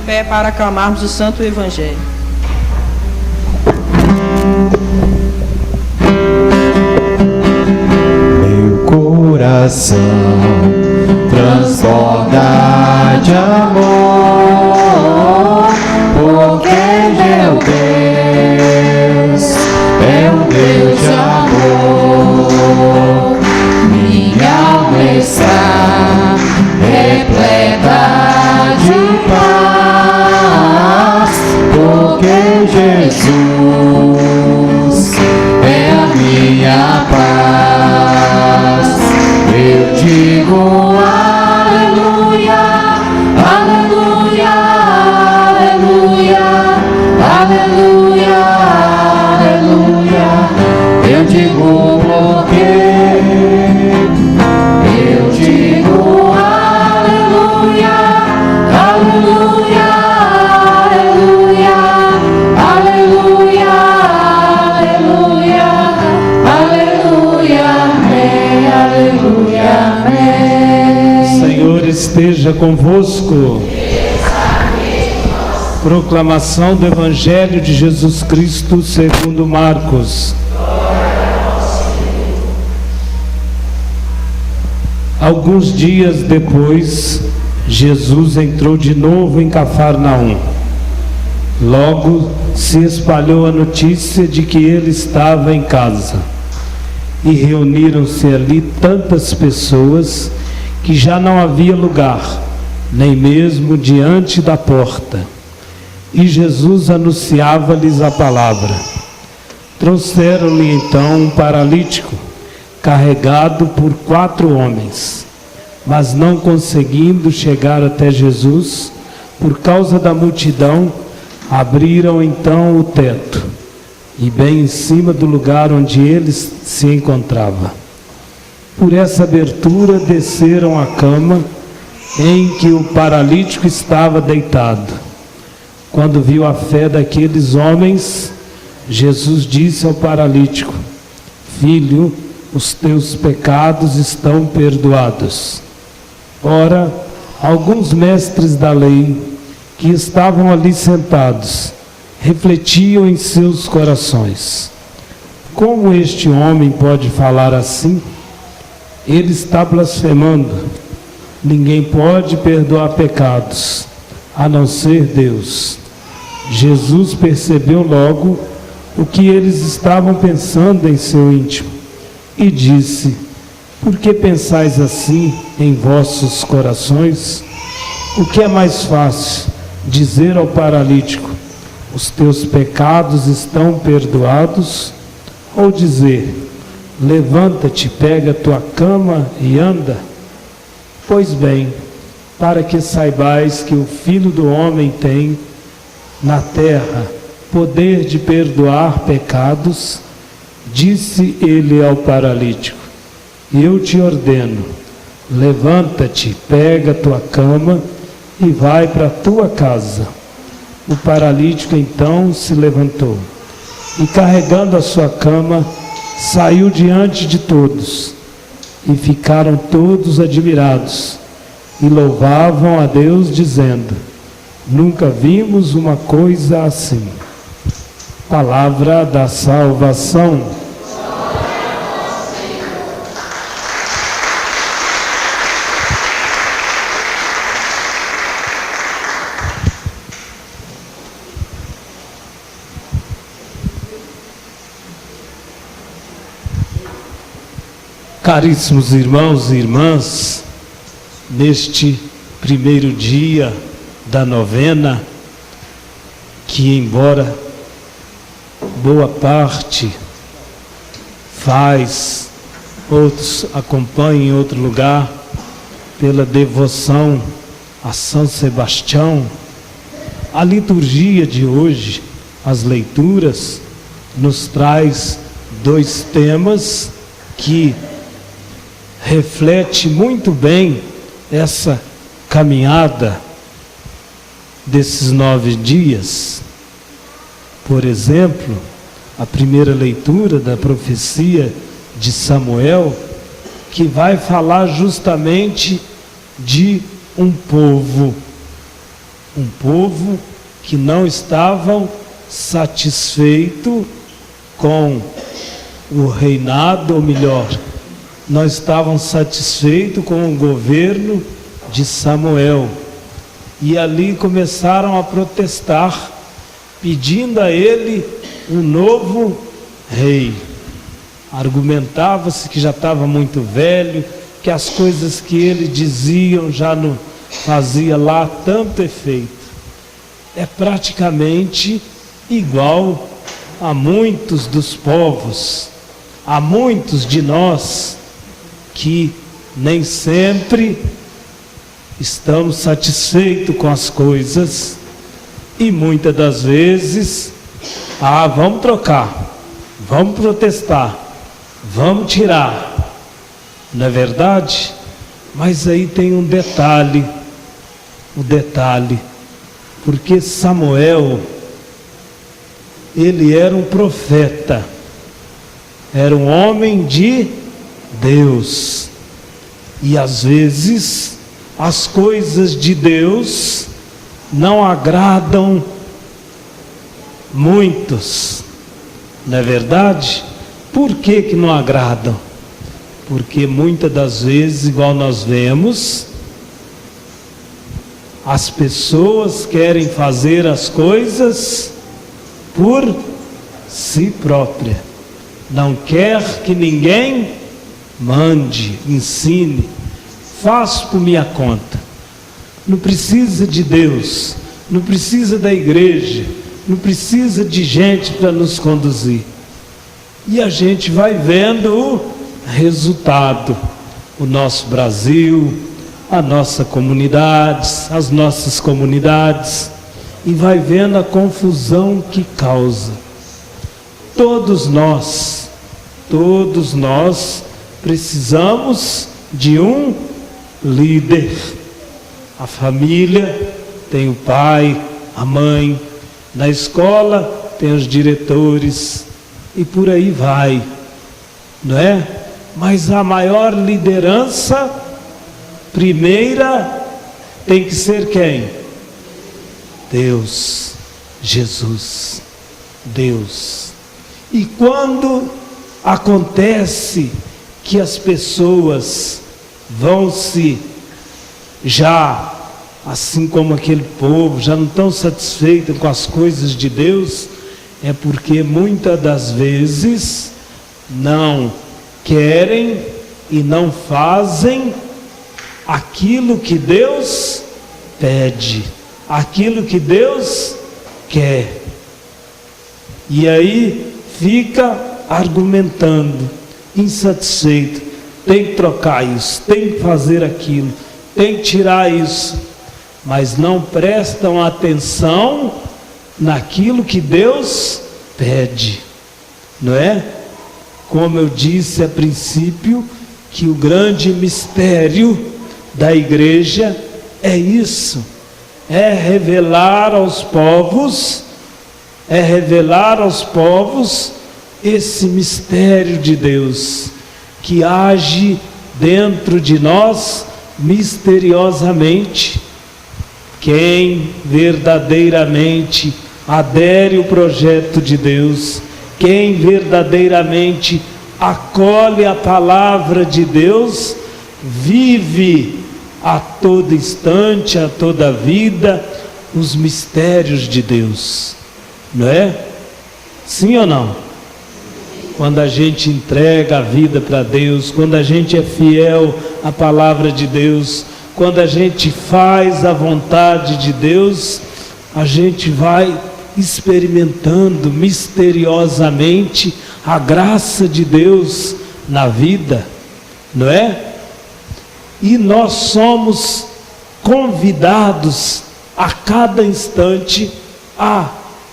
pé para aclamarmos o Santo Evangelho. Meu coração transborda de amor, porque meu Deus é um Deus de amor. Minha alma está repleta de paz, porque Jesus é a minha paz. Eu digo aleluia, aleluia, aleluia, aleluia, aleluia. Eu digo porque eu digo aleluia, aleluia, aleluia, aleluia, aleluia, aleluia, amém. Senhor esteja convosco. Proclamação do Evangelho de Jesus Cristo segundo Marcos. Alguns dias depois, Jesus entrou de novo em Cafarnaum. Logo se espalhou a notícia de que ele estava em casa. E reuniram-se ali tantas pessoas que já não havia lugar, nem mesmo diante da porta. E Jesus anunciava-lhes a palavra. Trouxeram-lhe então um paralítico, carregado por 4 homens. Mas não conseguindo chegar até Jesus, por causa da multidão, abriram então o teto, e bem em cima do lugar onde ele se encontrava. Por essa abertura desceram a cama em que o paralítico estava deitado. Quando viu a fé daqueles homens, Jesus disse ao paralítico: Filho, os teus pecados estão perdoados. Ora, alguns mestres da lei que estavam ali sentados refletiam em seus corações: como este homem pode falar assim? Ele está blasfemando. Ninguém pode perdoar pecados, a não ser Deus. Jesus percebeu logo o que eles estavam pensando em seu íntimo e disse: por que pensais assim em vossos corações? O que é mais fácil, dizer ao paralítico: os teus pecados estão perdoados, ou dizer: levanta-te, pega a tua cama e anda? Pois bem, para que saibais que o Filho do Homem tem na terra poder de perdoar pecados, disse ele ao paralítico: eu te ordeno, levanta-te, pega a tua cama e vai para a tua casa. O paralítico então se levantou e, carregando a sua cama, saiu diante de todos, e ficaram todos admirados e louvavam a Deus, dizendo: nunca vimos uma coisa assim. Palavra da salvação. Caríssimos irmãos e irmãs, neste primeiro dia da novena, que embora boa parte faz, outros acompanham em outro lugar, pela devoção a São Sebastião, a liturgia de hoje, as leituras, nos traz 2 temas que reflete muito bem essa caminhada desses 9 dias. Por exemplo, a primeira leitura da profecia de Samuel, que vai falar justamente de um povo um povo que não estavam satisfeito com o reinado, ou melhor, não estavam satisfeitos com o governo de Samuel. E ali começaram a protestar, pedindo a ele um novo rei. Argumentava-se que já estava muito velho, que as coisas que ele dizia já não fazia lá tanto efeito. É praticamente igual a muitos dos povos, a muitos de nós que nem sempre estamos satisfeitos com as coisas e muitas das vezes, vamos trocar, vamos protestar, vamos tirar, não é verdade? Mas aí tem um detalhe, porque Samuel, ele era um profeta, era um homem de Deus, e às vezes as coisas de Deus não agradam muitos, não é verdade? Por que não agradam? Porque muitas das vezes, igual nós vemos, as pessoas querem fazer as coisas por si própria, não quer que ninguém mande, ensine, faço por minha conta, não precisa de Deus, não precisa da igreja, não precisa de gente para nos conduzir. E a gente vai vendo o resultado, o nosso Brasil, a nossa comunidade, as nossas comunidades, e vai vendo a confusão que causa. Todos nós precisamos de um líder. A família tem o pai, a mãe, na escola tem os diretores, e por aí vai, não é? Mas a maior liderança, primeira, tem que ser quem? Deus, Jesus, Deus. E quando acontece que as pessoas vão se, já, assim como aquele povo, já não estão satisfeitos com as coisas de Deus, é porque muitas das vezes não querem e não fazem aquilo que Deus pede, aquilo que Deus quer. E aí fica argumentando, insatisfeito, tem que trocar isso, tem que fazer aquilo, tem que tirar isso, mas não prestam atenção naquilo que Deus pede, não é? Como eu disse a princípio, que o grande mistério da igreja é isso, é revelar aos povos esse mistério de Deus, que age dentro de nós misteriosamente. Quem verdadeiramente adere ao projeto de Deus, quem verdadeiramente acolhe a palavra de Deus, vive a todo instante, a toda vida, os mistérios de Deus, não é? Sim ou não? Quando a gente entrega a vida para Deus, quando a gente é fiel à palavra de Deus, quando a gente faz a vontade de Deus, a gente vai experimentando misteriosamente a graça de Deus na vida, não é? E nós somos convidados a cada instante a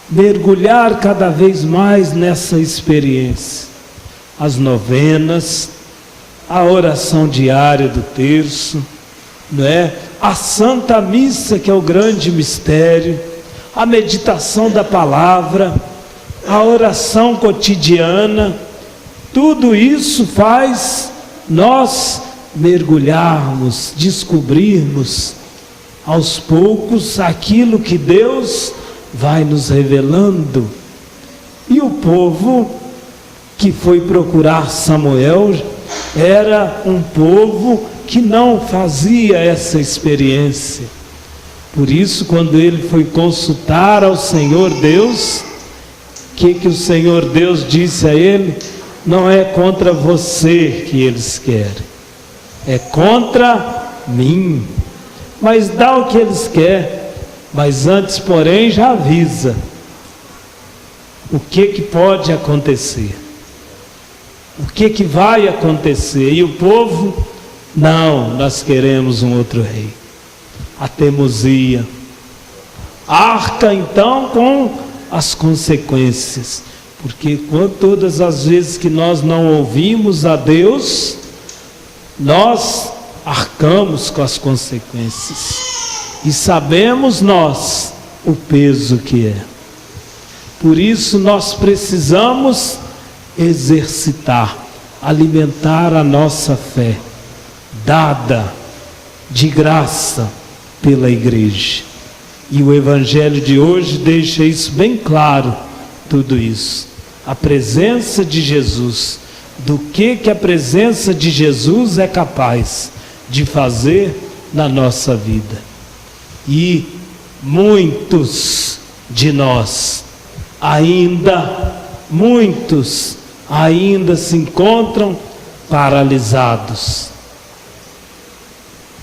mergulhar cada vez mais nessa experiência. As novenas, a oração diária do terço, não é? A Santa Missa, que é o grande mistério, a meditação da palavra, a oração cotidiana, tudo isso faz nós mergulharmos, descobrirmos aos poucos, aquilo que Deus vai nos revelando. E o povo que foi procurar Samuel era um povo que não fazia essa experiência. Por isso, quando ele foi consultar ao Senhor Deus, o que o Senhor Deus disse a ele? Não é contra você que eles querem, é contra mim. Mas dá o que eles querem, mas antes, porém, já avisa o que pode acontecer, o que vai acontecer. E o povo, não, nós queremos um outro rei. A teimosia arca então com as consequências, porque todas as vezes que nós não ouvimos a Deus, nós arcamos com as consequências, e sabemos nós o peso que é. Por isso nós precisamos exercitar, alimentar a nossa fé, dada de graça pela igreja. E o Evangelho de hoje deixa isso bem claro, tudo isso. A presença de Jesus, do que a presença de Jesus é capaz de fazer na nossa vida. E muitos de nós muitos ainda se encontram paralisados.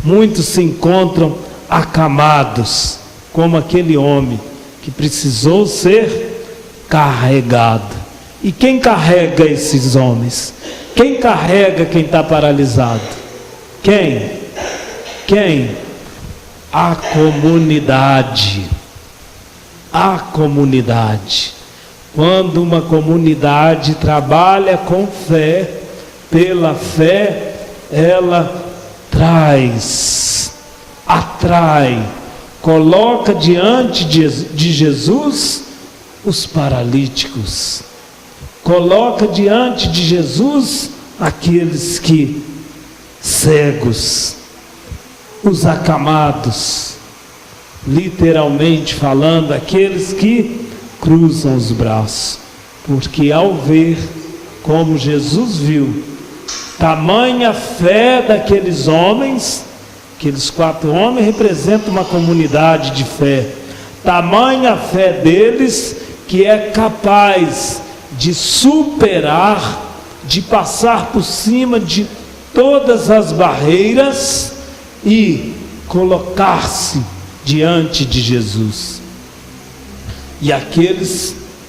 Muitos se encontram acamados, como aquele homem que precisou ser carregado. E quem carrega esses homens? Quem carrega quem está paralisado? Quem? A comunidade. A comunidade. Quando uma comunidade trabalha com fé, pela fé, ela atrai, coloca diante de Jesus os paralíticos, coloca diante de Jesus aqueles que cegos, os acamados, literalmente falando, aqueles que cruzam os braços, porque ao ver como Jesus viu, tamanha fé daqueles homens, aqueles 4 homens representam uma comunidade de fé, tamanha fé deles que é capaz de superar, de passar por cima de todas as barreiras e colocar-se diante de Jesus. E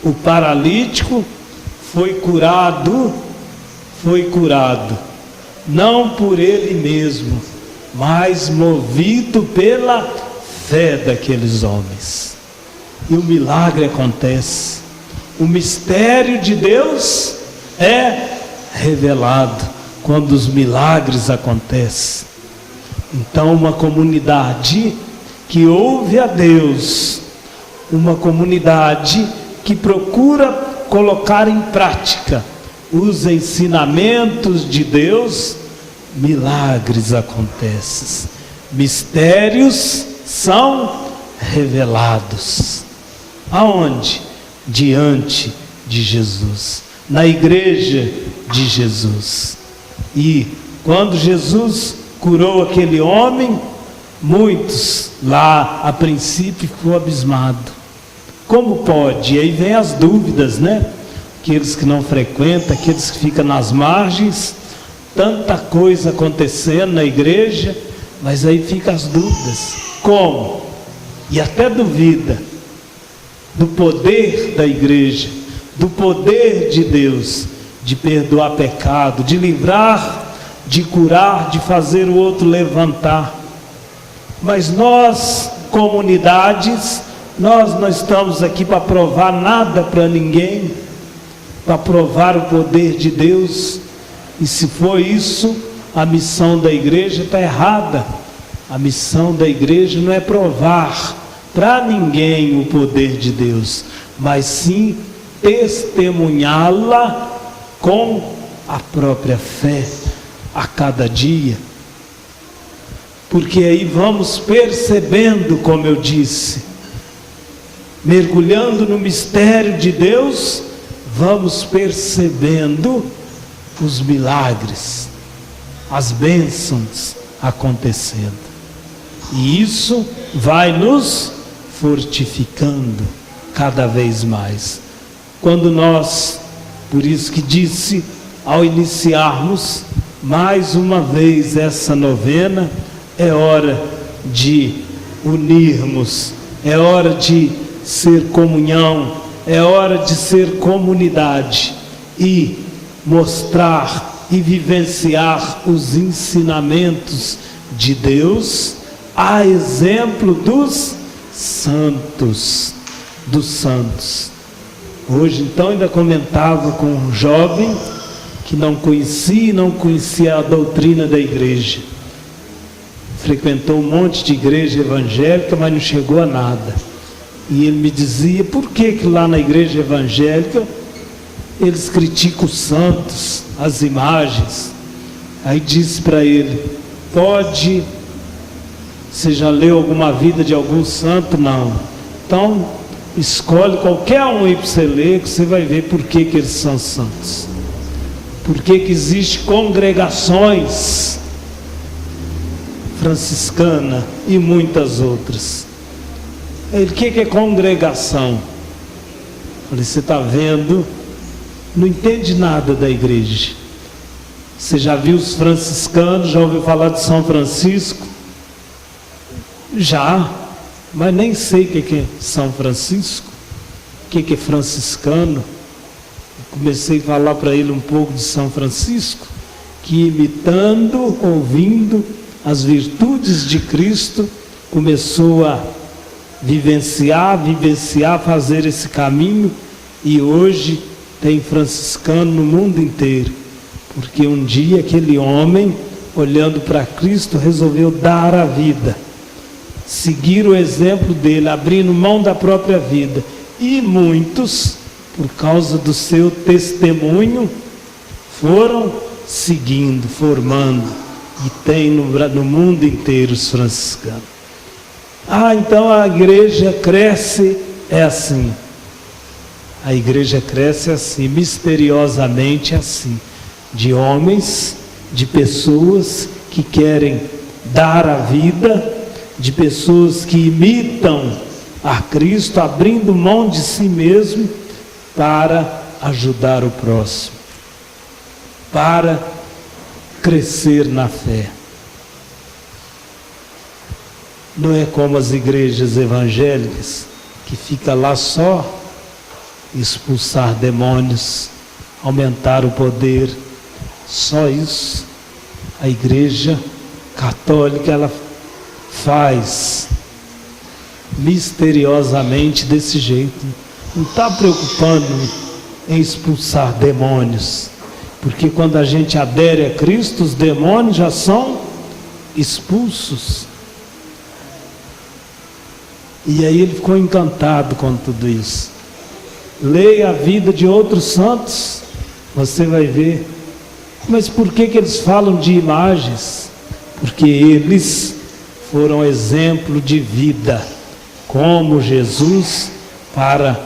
o paralítico foi curado, não por ele mesmo, mas movido pela fé daqueles homens. E o milagre acontece. O mistério de Deus é revelado quando os milagres acontecem. Então, uma comunidade que ouve a Deus, uma comunidade que procura colocar em prática os ensinamentos de Deus, milagres acontecem, mistérios são revelados. Aonde? Diante de Jesus, na igreja de Jesus. E quando Jesus curou aquele homem, muitos lá a princípio ficou abismado. Como pode? E aí vem as dúvidas, né? Aqueles que não frequentam, aqueles que ficam nas margens, tanta coisa acontecendo na igreja, mas aí ficam as dúvidas. Como? E até duvida do poder da igreja, do poder de Deus, de perdoar pecado, de livrar, de curar, de fazer o outro levantar. Mas nós, comunidades, nós não estamos aqui para provar nada para ninguém, para provar o poder de Deus. E se for isso, a missão da igreja está errada. A missão da igreja não é provar para ninguém o poder de Deus, mas sim testemunhá-la com a própria fé a cada dia. porque aí vamos percebendo, como eu disse, mergulhando no mistério de Deus, vamos percebendo os milagres, as bênçãos acontecendo, e isso vai nos fortificando cada vez mais. Quando nós, por isso que disse ao iniciarmos mais uma vez essa novena, é hora de unirmos, é hora de ser comunhão, é hora de ser comunidade e mostrar e vivenciar os ensinamentos de Deus, a exemplo dos santos, Hoje então ainda comentava com um jovem que não conhecia a doutrina da igreja, frequentou um monte de igreja evangélica, mas não chegou a nada, e ele me dizia, por que lá na igreja evangélica eles criticam os santos, as imagens? Aí disse para ele, você já leu alguma vida de algum santo? Não. Então escolhe qualquer um aí para você ler, que você vai ver por que eles são santos, por que existem congregações franciscana e muitas outras. Ele, o que é congregação? Falei, você está vendo, não entende nada da igreja. Você já viu os franciscanos, já ouviu falar de São Francisco? Já, mas nem sei o que é São Francisco, o que é franciscano. Comecei a falar para ele um pouco de São Francisco, que imitando, ouvindo as virtudes de Cristo, começou a vivenciar, fazer esse caminho, e hoje tem franciscano no mundo inteiro, porque um dia aquele homem, olhando para Cristo, resolveu dar a vida, seguir o exemplo dele, abrindo mão da própria vida, e muitos, por causa do seu testemunho, foram seguindo, formando, e tem no mundo inteiro os franciscanos. Então a igreja cresce, é assim. A igreja cresce assim, misteriosamente assim, de homens, de pessoas que querem dar a vida, de pessoas que imitam a Cristo, abrindo mão de si mesmo para ajudar o próximo, para crescer na fé. Não é como as igrejas evangélicas, que fica lá só expulsar demônios, aumentar o poder, só isso. A igreja católica, ela faz misteriosamente desse jeito, não está preocupando em expulsar demônios, porque quando a gente adere a Cristo, os demônios já são expulsos. E aí ele ficou encantado com tudo isso. Leia a vida de outros santos, você vai ver. Mas por que eles falam de imagens? Porque eles foram exemplo de vida, como Jesus, para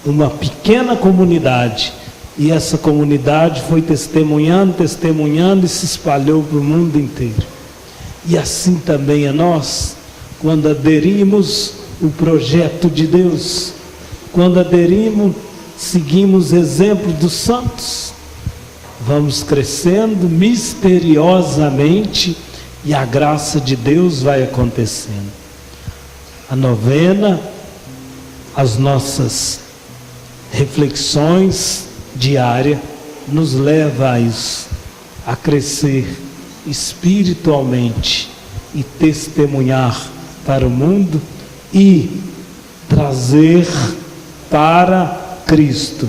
uma pequena comunidade. E essa comunidade foi testemunhando e se espalhou para o mundo inteiro. E assim também a nós, quando aderimos o projeto de Deus, quando aderimos, seguimos o exemplo dos santos, vamos crescendo misteriosamente e a graça de Deus vai acontecendo. A novena, as nossas reflexões diárias nos leva a isso, a crescer espiritualmente e testemunhar para o mundo e trazer para Cristo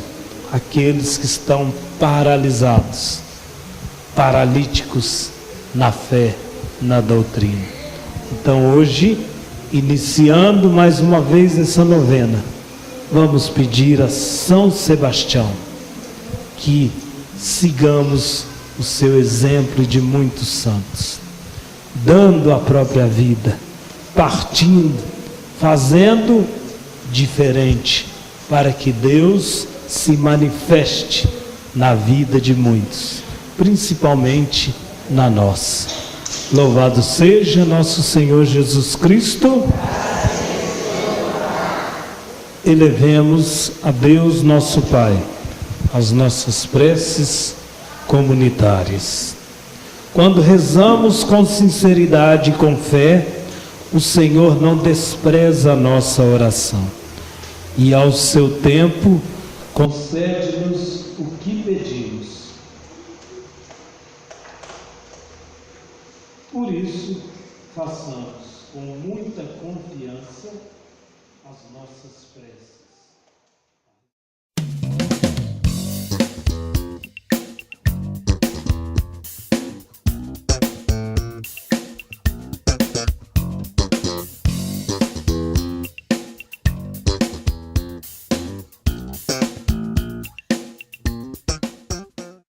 aqueles que estão paralisados, paralíticos na fé, na doutrina. Então hoje, iniciando mais uma vez essa novena, vamos pedir a São Sebastião que sigamos o seu exemplo de muitos santos. dando a própria vida, partindo, fazendo diferente, para que Deus se manifeste na vida de muitos, principalmente na nossa. Louvado seja nosso Senhor Jesus Cristo. Elevemos a Deus nosso Pai as nossas preces comunitárias. Quando rezamos com sinceridade e com fé, o Senhor não despreza a nossa oração e ao seu tempo concede-nos o que pedimos. Por isso, façamos com muita confiança as nossas preces.